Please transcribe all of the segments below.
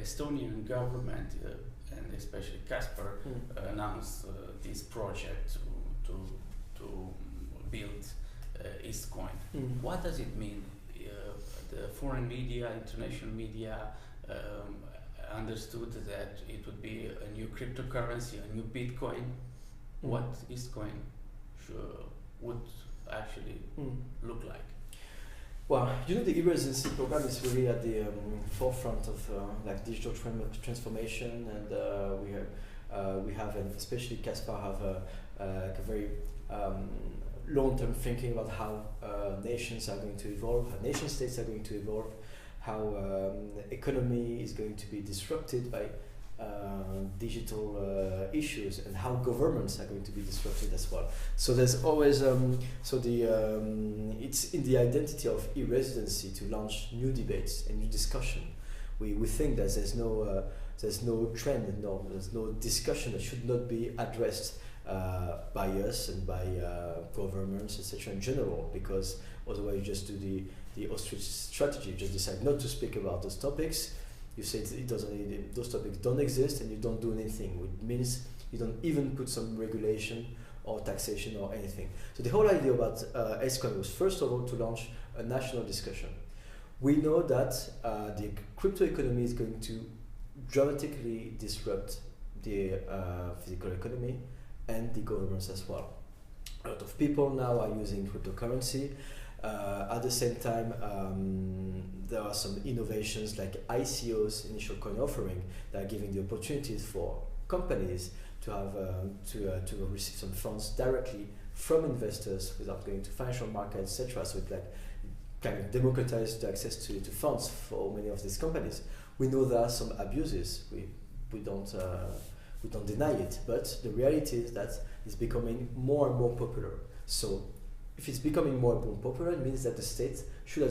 Estonian government and especially Kasper announced this project to build Estcoin. What does it mean? The foreign media, international media understood that it would be a new cryptocurrency, a new Bitcoin. What Estcoin would actually look like? Well, the e-residency program is really at the forefront of digital transformation, and we have, and especially Caspar, have a very long-term thinking about how nations are going to evolve, how nation states are going to evolve, how economy is going to be disrupted by digital issues, and how governments are going to be disrupted as well. So there's always it's in the identity of e-residency to launch new debates and new discussion. We think that there's no trend, there's no discussion that should not be addressed by us and by governments, etc. in general, because otherwise you just do the ostrich strategy, you just decide not to speak about those topics. You say those topics don't exist, and you don't do anything, which means you don't even put some regulation or taxation or anything. So the whole idea about Estcoin was first of all to launch a national discussion. We know that the crypto economy is going to dramatically disrupt the physical economy and the governments as well. A lot of people now are using cryptocurrency. At the same time, there are some innovations like ICOs, initial coin offering, that are giving the opportunities for companies to have to receive some funds directly from investors without going to financial markets, etc. So it kind of democratized the access to funds for many of these companies. We know there are some abuses. We don't deny it, but the reality is that it's becoming more and more popular. So if it's becoming more and more popular, it means that the state should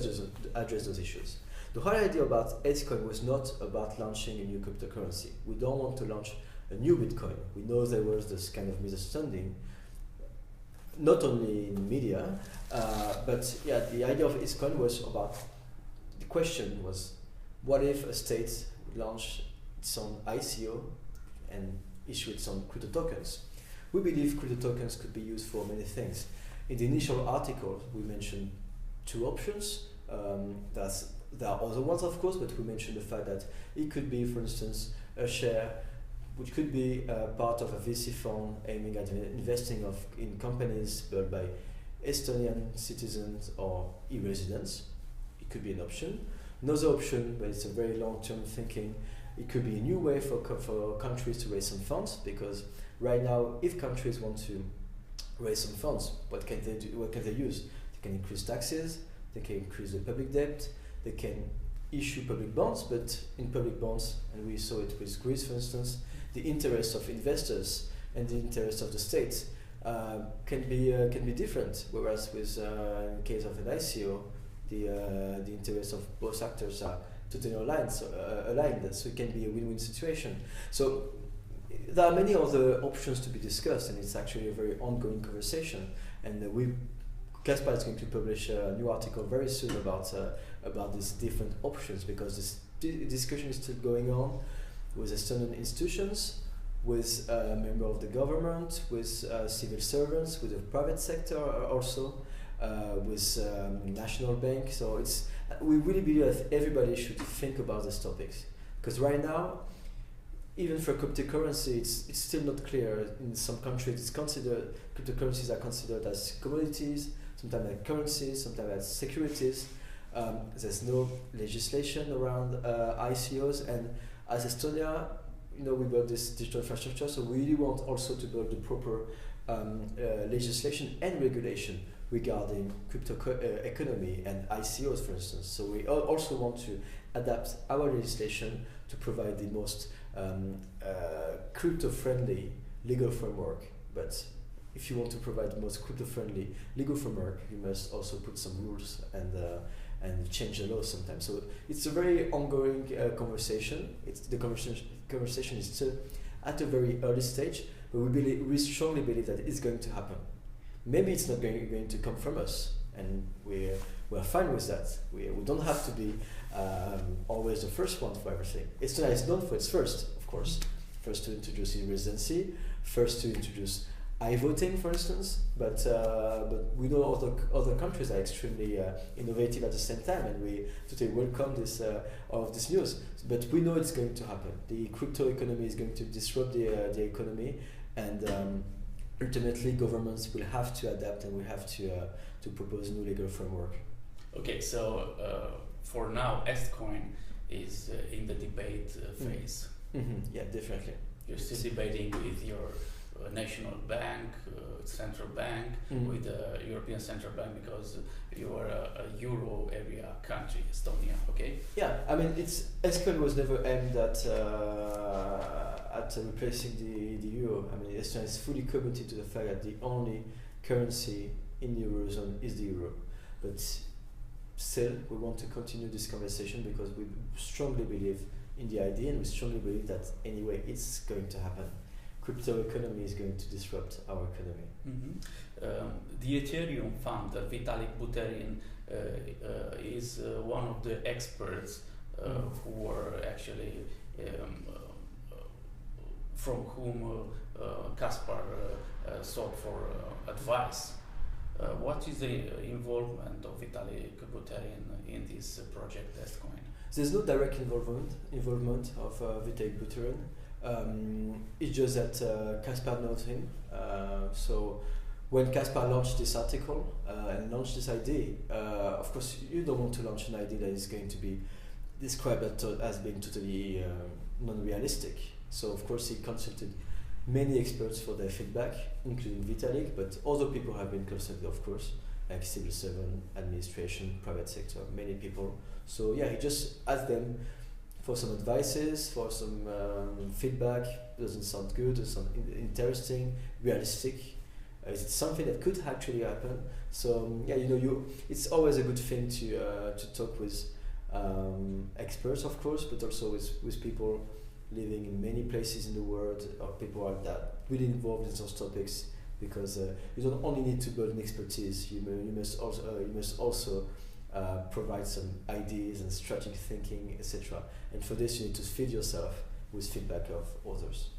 address those issues. The whole idea about Estcoin was not about launching a new cryptocurrency. We don't want to launch a new Bitcoin. We know there was this kind of misunderstanding, not only in media, but yeah, the idea of Estcoin was about, the question was, what if a state would launch its own ICO and issue its own crypto-tokens? We believe crypto-tokens could be used for many things. In the initial article, we mentioned two options. There are other ones, of course, but we mentioned the fact that it could be, for instance, a share, which could be part of a VC fund aiming at investing in companies built by Estonian citizens or e-residents. It could be an option. Another option, but it's a very long-term thinking, it could be a new way for countries to raise some funds, because right now, if countries want to raise some funds, what can they do? What can they use? They can increase taxes, they can increase the public debt, they can issue public bonds, but in public bonds, and we saw it with Greece, for instance, the interest of investors and the interest of the state can be different. Whereas with in the case of an ICO, the interests of both actors are totally aligned, so it can be a win-win situation. So there are many other options to be discussed, and it's actually a very ongoing conversation. And Caspar is going to publish a new article very soon about these different options, because this discussion is still going on with Estonian institutions, with members of the government, with civil servants, with the private sector also, with national bank. So we really believe that everybody should think about these topics, because right now, even for cryptocurrency, it's still not clear. In some countries, cryptocurrencies are considered as commodities, sometimes as currencies, sometimes as securities. There's no legislation around ICOs, and as Estonia, we built this digital infrastructure, so we really want also to build the proper legislation and regulation regarding crypto economy and ICOs, for instance. So we also want to adapt our legislation to provide the most crypto-friendly legal framework. But if you want to provide the most crypto-friendly legal framework, you must also put some rules and change the law sometimes. So it's a very ongoing conversation. The conversation is still at a very early stage, but we strongly believe that it's going to happen. Maybe it's not going to come from us, and we're we're fine with that. We don't have to be always the first one for everything. Estonia is known for its first, of course. First to introduce e-residency, first to introduce voting, for instance, but we know other countries are extremely innovative at the same time, and we totally welcome all of this news. But we know it's going to happen. The crypto economy is going to disrupt the economy, and ultimately governments will have to adapt, and we have to propose new legal framework. Okay, so for now, Estcoin is in the debate phase. Mm-hmm. Yeah, definitely. You're still debating with your national bank, central bank, with the European Central Bank, because you are a Euro area country, Estonia. Okay. Yeah, I mean, Estcoin was never aimed at replacing the euro. I mean, Estonia is fully committed to the fact that the only currency in the eurozone is the euro, but still we want to continue this conversation because we strongly believe in the idea, and we strongly believe that anyway it's going to happen. Crypto economy is going to disrupt our economy. Mm-hmm. The Ethereum founder Vitalik Buterin is one of the experts who were actually from whom Kaspar sought for advice. What is the involvement of Vitalik Buterin in this project, Estcoin? There's no direct involvement of Vitalik Buterin. It's just that Kaspar knows him. So when Kaspar launched this article and launched this idea, of course you don't want to launch an idea that is going to be described as being totally non-realistic. So of course he consulted many experts for their feedback, including Vitalik, but other people have been consulted, of course, like civil servant, administration, private sector, many people. So yeah, he just asked them for some advices, for some feedback. Doesn't sound good, doesn't sound interesting, realistic. Is it something that could actually happen? So yeah, it's always a good thing to talk with experts, of course, but also with people living in many places in the world, or people are that really involved in those topics, because you don't only need to build an expertise. You must also provide some ideas and strategic thinking, etc. And for this, you need to feed yourself with feedback of others.